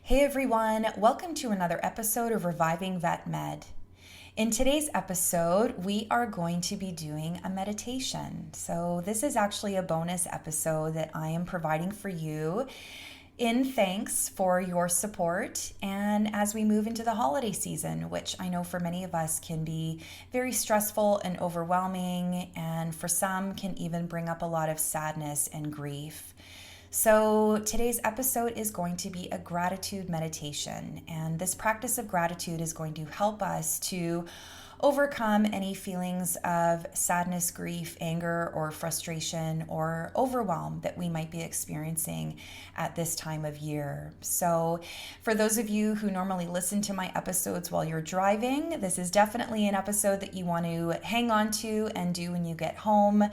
Hey everyone, welcome to another episode of Reviving Vet Med. In today's episode, we are going to be doing a meditation. So, this is actually a bonus episode that I am providing for you in thanks for your support and as we move into the holiday season, which I know for many of us can be very stressful and overwhelming, and for some can even bring up a lot of sadness and grief. So, today's episode is going to be a gratitude meditation, and this practice of gratitude is going to help us to overcome any feelings of sadness, grief, anger, or frustration or overwhelm that we might be experiencing at this time of year. So, for those of you who normally listen to my episodes while you're driving, this is definitely an episode that you want to hang on to and do when you get home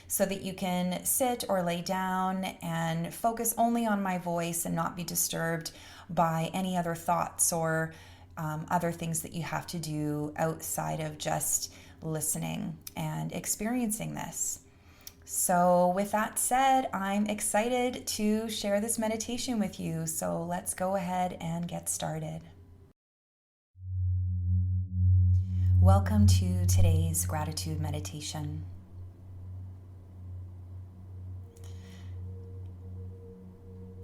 so that you can sit or lay down and focus only on my voice and not be disturbed by any other thoughts or other things that you have to do outside of just listening and experiencing this. So, with that said, I'm excited to share this meditation with you. So, let's go ahead and get started. Welcome to today's gratitude meditation.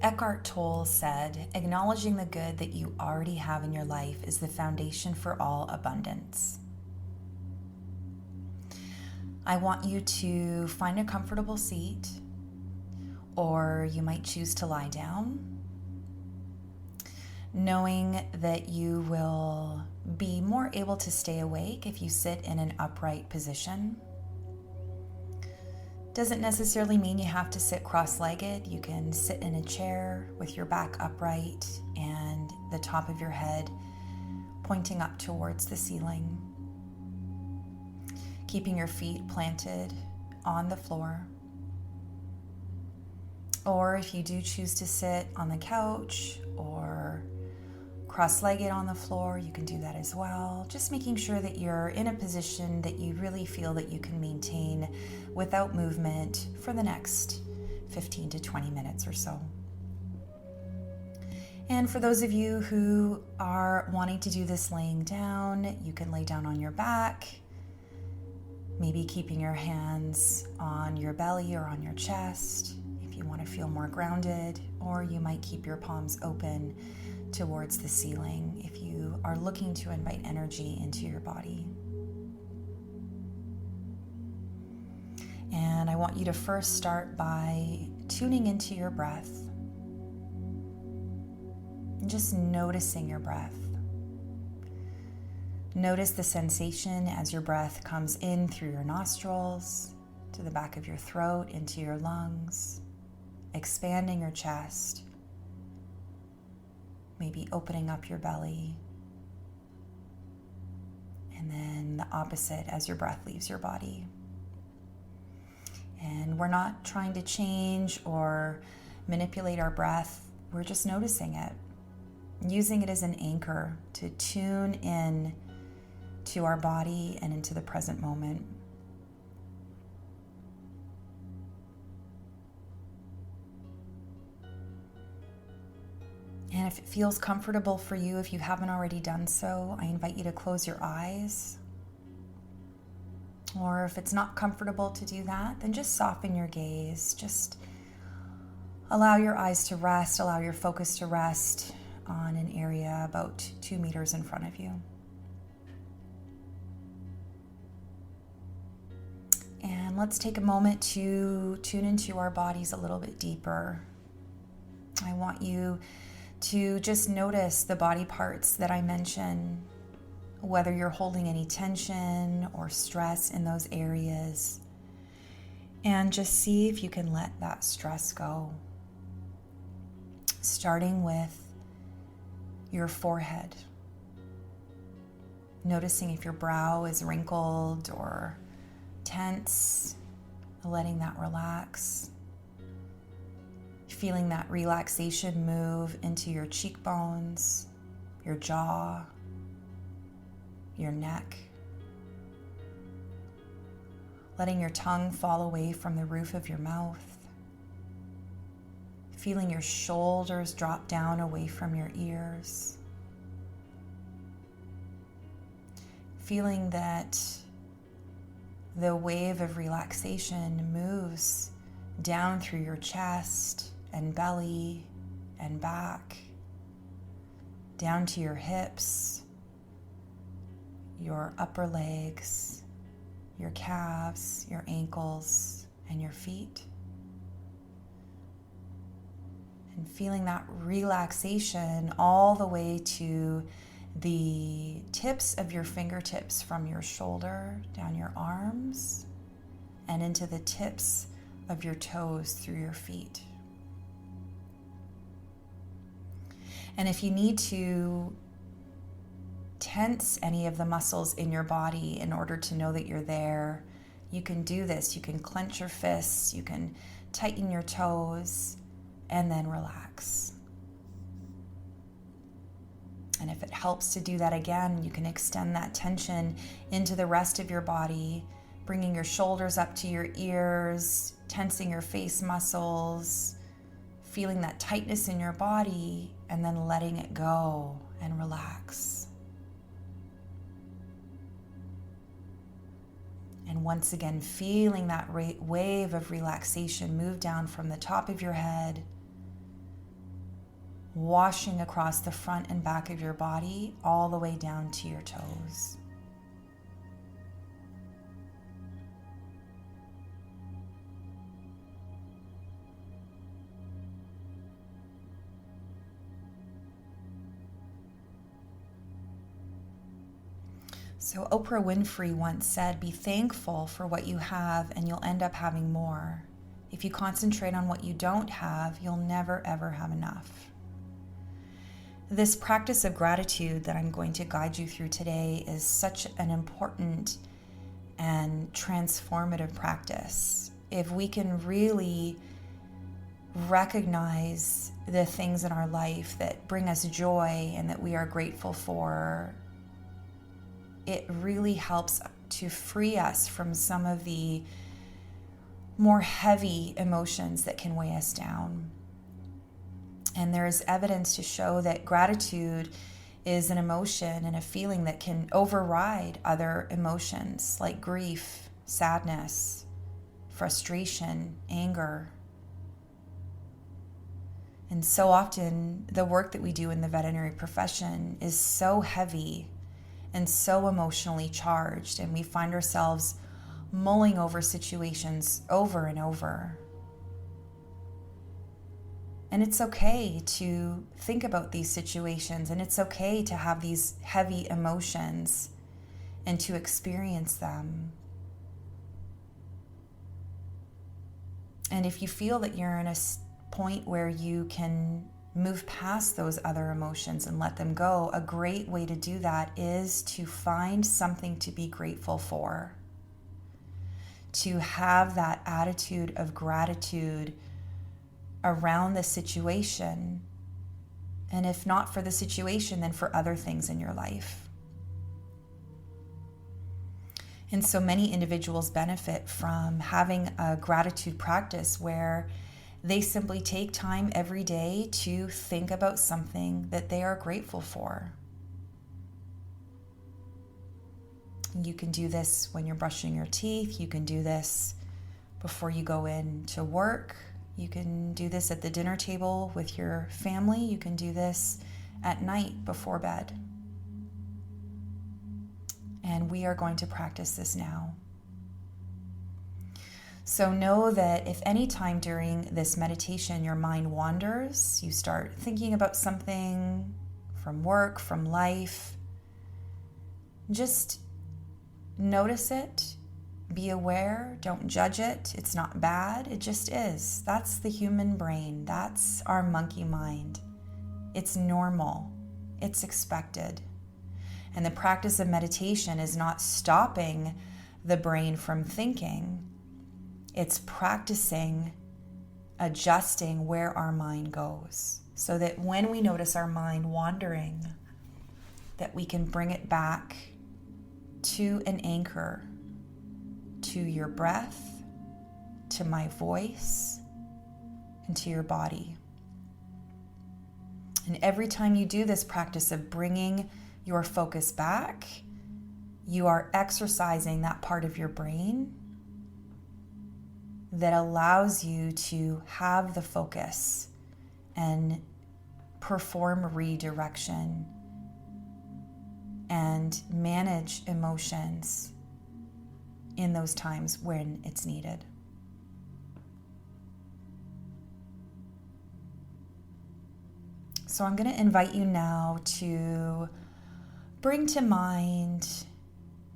Eckhart Tolle said, acknowledging the good that you already have in your life is the foundation for all abundance. I want you to find a comfortable seat, or you might choose to lie down, knowing that you will be more able to stay awake if you sit in an upright position. Doesn't necessarily mean you have to sit cross-legged. You can sit in a chair with your back upright and the top of your head pointing up towards the ceiling. Keeping your feet planted on the floor. Or if you do choose to sit on the couch or cross-legged on the floor, you can do that as well. Just making sure that you're in a position that you really feel that you can maintain without movement for the next 15 to 20 minutes or so. And for those of you who are wanting to do this laying down, you can lay down on your back, maybe keeping your hands on your belly or on your chest if you want to feel more grounded, or you might keep your palms open towards the ceiling if you are looking to invite energy into your body. And I want you to first start by tuning into your breath and just noticing your breath. Notice the sensation as your breath comes in through your nostrils, to the back of your throat, into your lungs, expanding your chest. Maybe opening up your belly, and then the opposite as your breath leaves your body. And we're not trying to change or manipulate our breath, we're just noticing it, using it as an anchor to tune in to our body and into the present moment. And if it feels comfortable for you, if you haven't already done so, I invite you to close your eyes. Or if it's not comfortable to do that, then just soften your gaze. Just allow your eyes to rest, allow your focus to rest on an area about 2 meters in front of you. And let's take a moment to tune into our bodies a little bit deeper. I want you to just notice the body parts that I mentioned, whether you're holding any tension or stress in those areas, and just see if you can let that stress go. Starting with your forehead, noticing if your brow is wrinkled or tense, letting that relax. Feeling that relaxation move into your cheekbones, your jaw, your neck. Letting your tongue fall away from the roof of your mouth. feeling your shoulders drop down away from your ears, feeling that the wave of relaxation moves down through your chest and belly and back, down to your hips, your upper legs, your calves, your ankles, and your feet. And feeling that relaxation all the way to the tips of your fingertips from your shoulder down your arms and into the tips of your toes through your feet. And if you need to tense any of the muscles in your body in order to know that you're there, you can do this. You can clench your fists, you can tighten your toes, and then relax. And if it helps to do that again, you can extend that tension into the rest of your body, bringing your shoulders up to your ears, tensing your face muscles, feeling that tightness in your body, and then letting it go and relax. And once again, feeling that wave of relaxation move down from the top of your head, washing across the front and back of your body, all the way down to your toes. So Oprah Winfrey once said, "Be thankful for what you have and you'll end up having more. If you concentrate on what you don't have, you'll never ever have enough." This practice of gratitude that I'm going to guide you through today is such an important and transformative practice. If we can really recognize the things in our life that bring us joy and that we are grateful for, it really helps to free us from some of the more heavy emotions that can weigh us down. And there is evidence to show that gratitude is an emotion and a feeling that can override other emotions like grief, sadness, frustration, anger. And so often the work that we do in the veterinary profession is so heavy and so emotionally charged, and we find ourselves mulling over situations over and over. And it's okay to think about these situations, and it's okay to have these heavy emotions and to experience them. And if you feel that you're in a point where you can move past those other emotions and let them go, a great way to do that is to find something to be grateful for. To have that attitude of gratitude around the situation, and if not for the situation, then for other things in your life. And so many individuals benefit from having a gratitude practice where they simply take time every day to think about something that they are grateful for. You can do this when you're brushing your teeth. You can do this before you go in to work. You can do this at the dinner table with your family. You can do this at night before bed. And we are going to practice this now. So know that if any time during this meditation your mind wanders, you start thinking about something from work, from life, just notice it. Be aware, don't judge it. It's not bad, it just is. That's the human brain. That's our monkey mind. It's normal. It's expected. And the practice of meditation is not stopping the brain from thinking. It's practicing adjusting where our mind goes so that when we notice our mind wandering, that we can bring it back to an anchor, to your breath, to my voice, and to your body. And every time you do this practice of bringing your focus back, you are exercising that part of your brain that allows you to have the focus and perform redirection and manage emotions in those times when it's needed. So I'm going to invite you now to bring to mind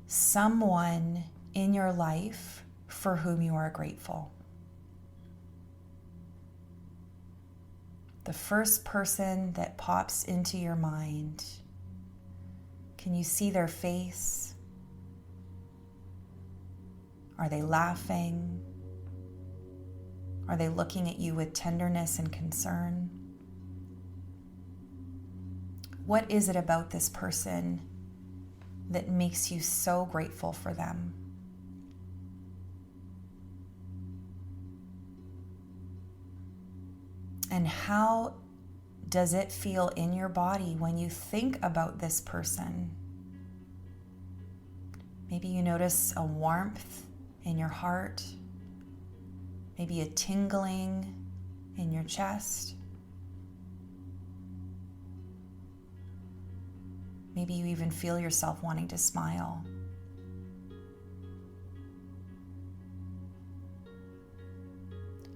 someone in your life for whom you are grateful. The first person that pops into your mind, can you see their face? Are they laughing? Are they looking at you with tenderness and concern? What is it about this person that makes you so grateful for them? And how does it feel in your body when you think about this person? Maybe you notice a warmth in your heart, maybe a tingling in your chest. Maybe you even feel yourself wanting to smile.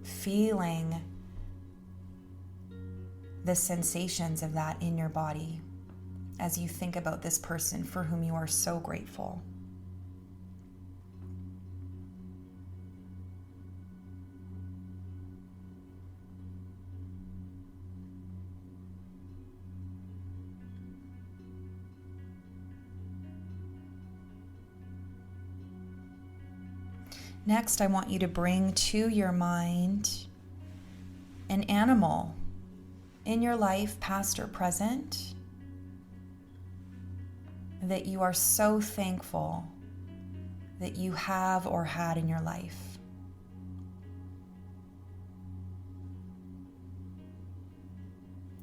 Feeling the sensations of that in your body as you think about this person for whom you are so grateful. Next, I want you to bring to your mind an animal in your life, past or present, that you are so thankful that you have or had in your life.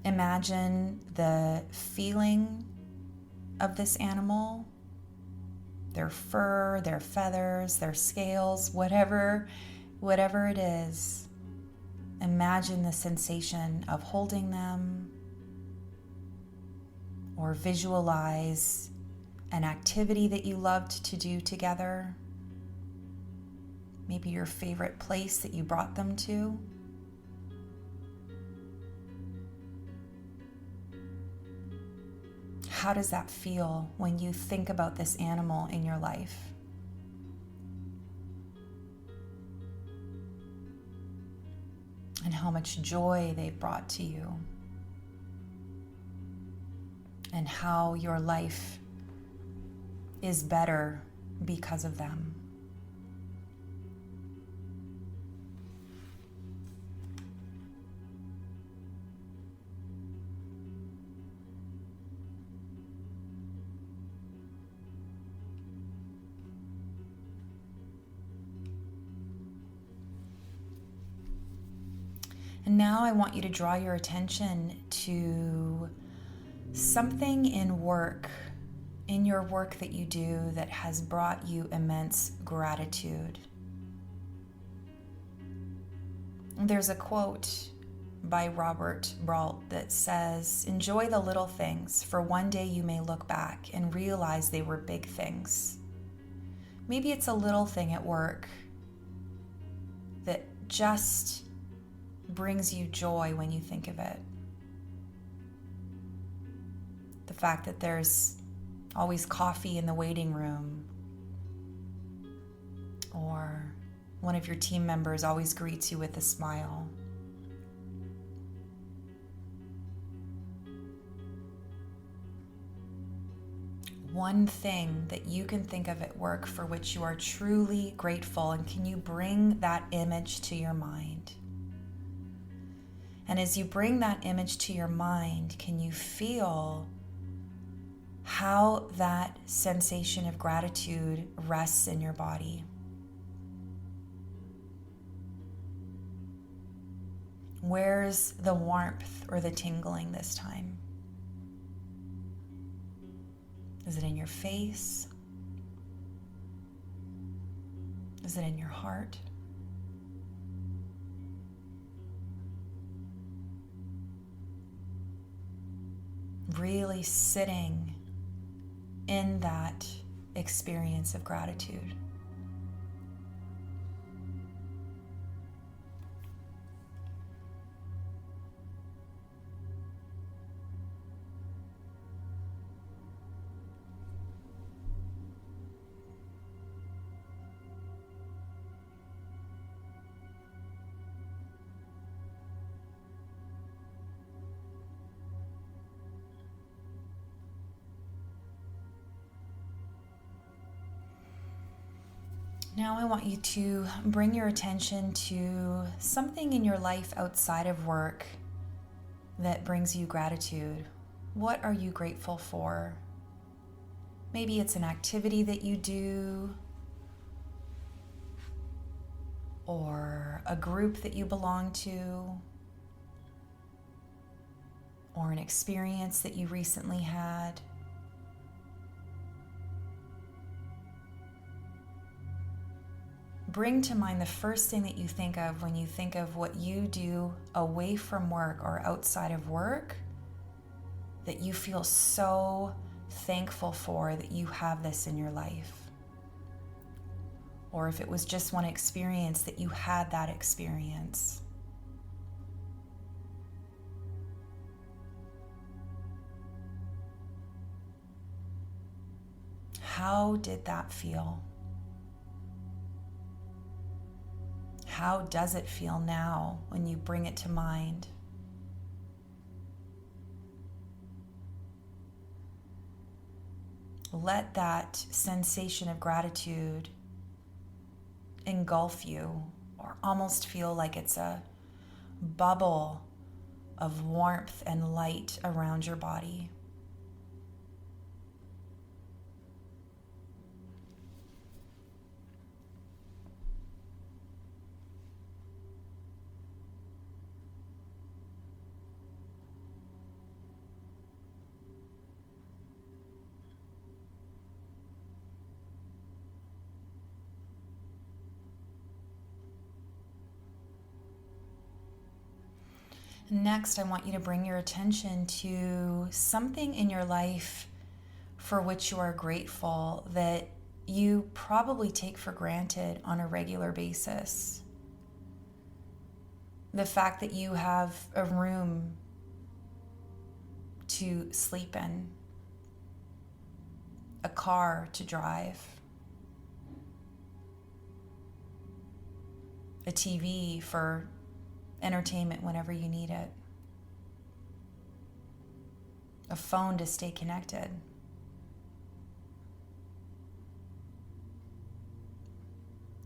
Imagine the feeling of this animal, their fur, their feathers, their scales, whatever it is. Imagine the sensation of holding them, or visualize an activity that you loved to do together. Maybe your favorite place that you brought them to. How does that feel when you think about this animal in your life? And how much joy they've brought to you? And how your life is better because of them? And now I want you to draw your attention to something in your work that you do that has brought you immense gratitude. There's a quote by Robert Brault that says, "Enjoy the little things, for one day you may look back and realize they were big things." Maybe it's a little thing at work that just brings you joy when you think of it. The fact that there's always coffee in the waiting room, or one of your team members always greets you with a smile. One thing that you can think of at work for which you are truly grateful, and can you bring that image to your mind? And as you bring that image to your mind, can you feel how that sensation of gratitude rests in your body? Where's the warmth or the tingling this time? Is it in your face? Is it in your heart? Really sitting in that experience of gratitude. Now I want you to bring your attention to something in your life outside of work that brings you gratitude. What are you grateful for? Maybe it's an activity that you do, or a group that you belong to, or an experience that you recently had. Bring to mind the first thing that you think of when you think of what you do away from work or outside of work that you feel so thankful for that you have this in your life. Or if it was just one experience, that you had that experience. How did that feel? How does it feel now when you bring it to mind? Let that sensation of gratitude engulf you, or almost feel like it's a bubble of warmth and light around your body. Next, I want you to bring your attention to something in your life for which you are grateful that you probably take for granted on a regular basis. The fact that you have a room to sleep in, a car to drive, a TV for entertainment whenever you need it, a phone to stay connected.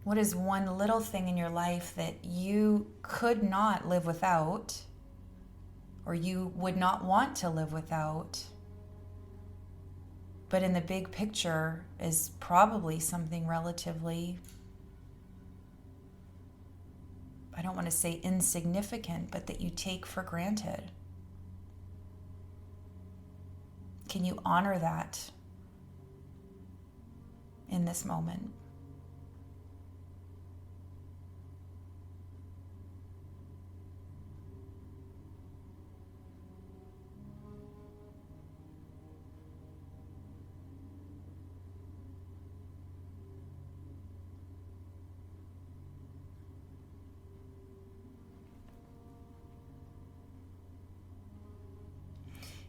What is one little thing in your life that you could not live without, or you would not want to live without, but in the big picture is probably something relatively, I don't want to say insignificant, but that you take for granted? Can you honor that in this moment?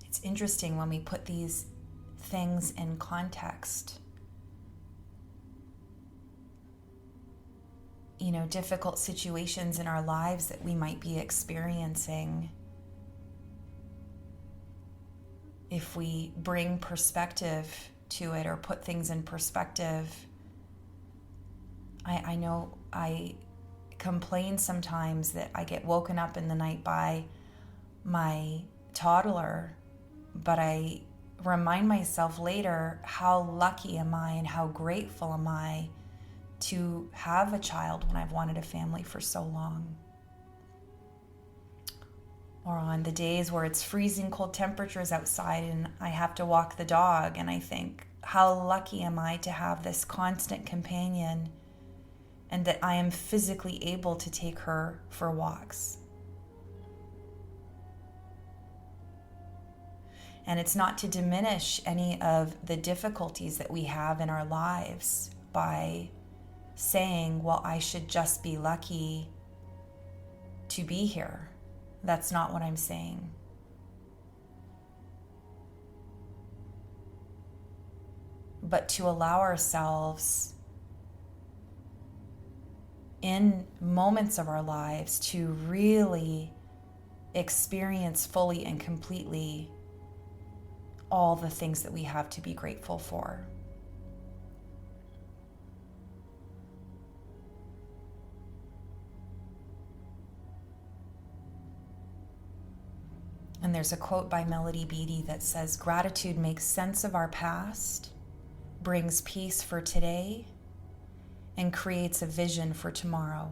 It's interesting when we put these things in context. Difficult situations in our lives that we might be experiencing. If we bring perspective to it or put things in perspective, I know I complain sometimes that I get woken up in the night by my toddler, but I remind myself later, how lucky am I and how grateful am I to have a child when I've wanted a family for so long. Or on the days where it's freezing cold temperatures outside and I have to walk the dog, and I think, how lucky am I to have this constant companion and that I am physically able to take her for walks. And it's not to diminish any of the difficulties that we have in our lives by saying, well, I should just be lucky to be here. That's not what I'm saying. But to allow ourselves in moments of our lives to really experience fully and completely all the things that we have to be grateful for. And there's a quote by Melody Beattie that says, "Gratitude makes sense of our past, brings peace for today, and creates a vision for tomorrow."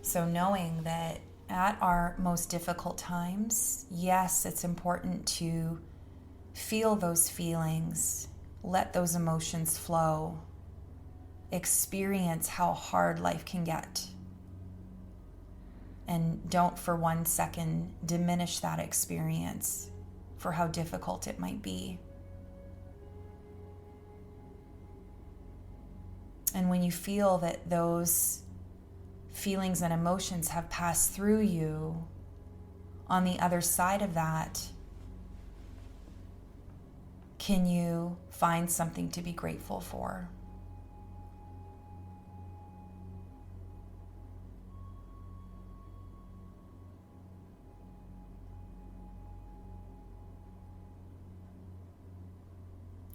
So knowing that at our most difficult times, yes, it's important to feel those feelings, let those emotions flow, experience how hard life can get. And don't for 1 second diminish that experience for how difficult it might be. And when you feel that those feelings and emotions have passed through you, on the other side of that, can you find something to be grateful for?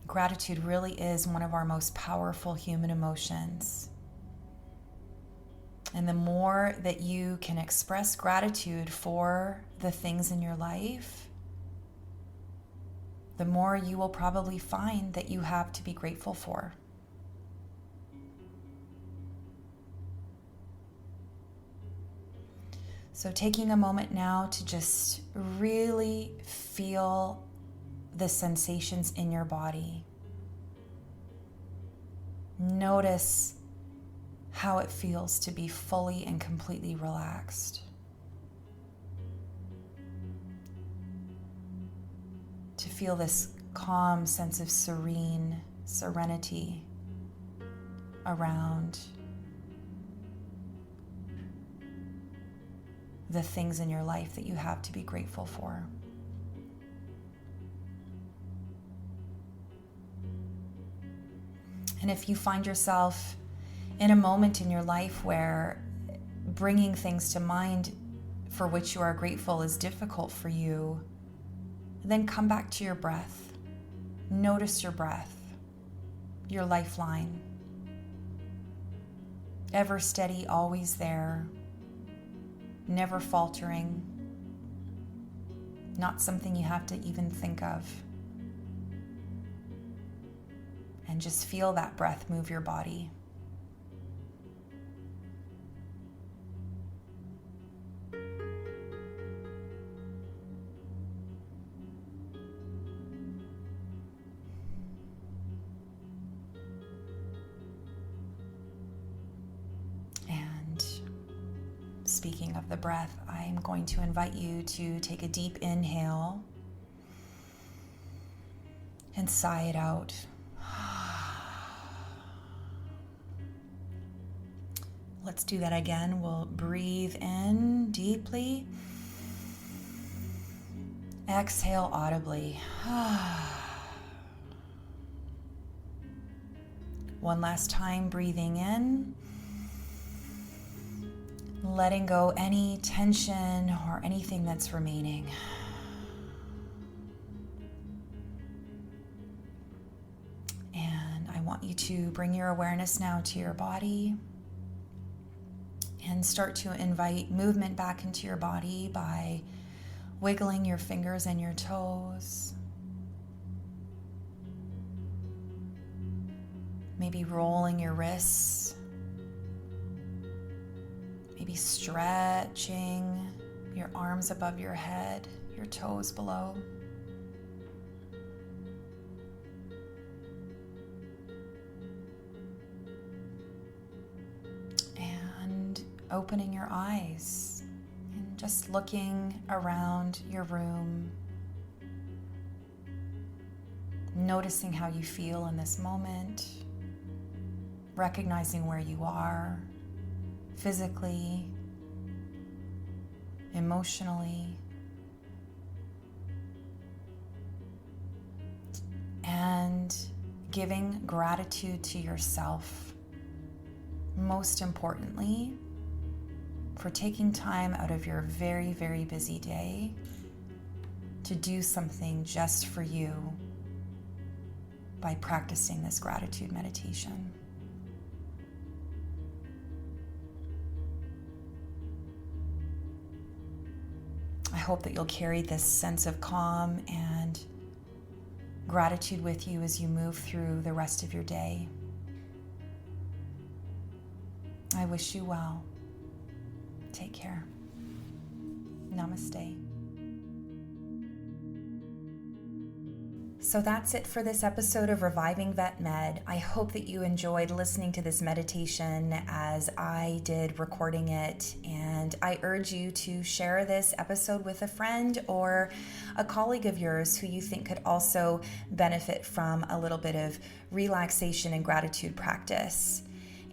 Gratitude really is one of our most powerful human emotions. And the more that you can express gratitude for the things in your life, the more you will probably find that you have to be grateful for. So taking a moment now to just really feel the sensations in your body. Notice how it feels to be fully and completely relaxed. To feel this calm sense of serenity around the things in your life that you have to be grateful for. And if you find yourself in a moment in your life where bringing things to mind for which you are grateful is difficult for you, then come back to your breath. Notice your breath, your lifeline. Ever steady, always there, never faltering, not something you have to even think of. And just feel that breath move your body. Speaking of the breath, I'm going to invite you to take a deep inhale and sigh it out. Let's do that again. We'll breathe in deeply. Exhale audibly. One last time, breathing in. Letting go any tension or anything that's remaining. And I want you to bring your awareness now to your body and start to invite movement back into your body by wiggling your fingers and your toes. Maybe rolling your wrists, maybe stretching your arms above your head, your toes below. And opening your eyes and just looking around your room, noticing how you feel in this moment, recognizing where you are physically, emotionally, and giving gratitude to yourself, most importantly, for taking time out of your very, very busy day to do something just for you by practicing this gratitude meditation. I hope that you'll carry this sense of calm and gratitude with you as you move through the rest of your day. I wish you well. Take care. Namaste. So that's it for this episode of Reviving Vet Med. I hope that you enjoyed listening to this meditation as I did recording it, and I urge you to share this episode with a friend or a colleague of yours who you think could also benefit from a little bit of relaxation and gratitude practice.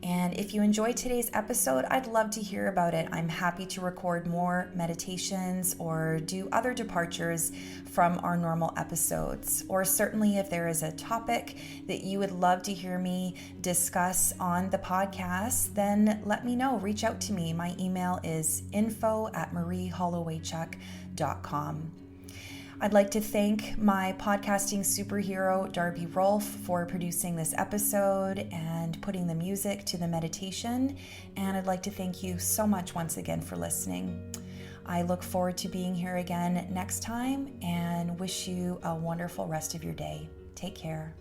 And if you enjoyed today's episode, I'd love to hear about it. I'm happy to record more meditations or do other departures from our normal episodes. Or certainly if there is a topic that you would love to hear me discuss on the podcast, then let me know. Reach out to me. My email is info@mariehollowaychuk.com. I'd like to thank my podcasting superhero, Darby Rolfe, for producing this episode and putting the music to the meditation. And I'd like to thank you so much once again for listening. I look forward to being here again next time and wish you a wonderful rest of your day. Take care.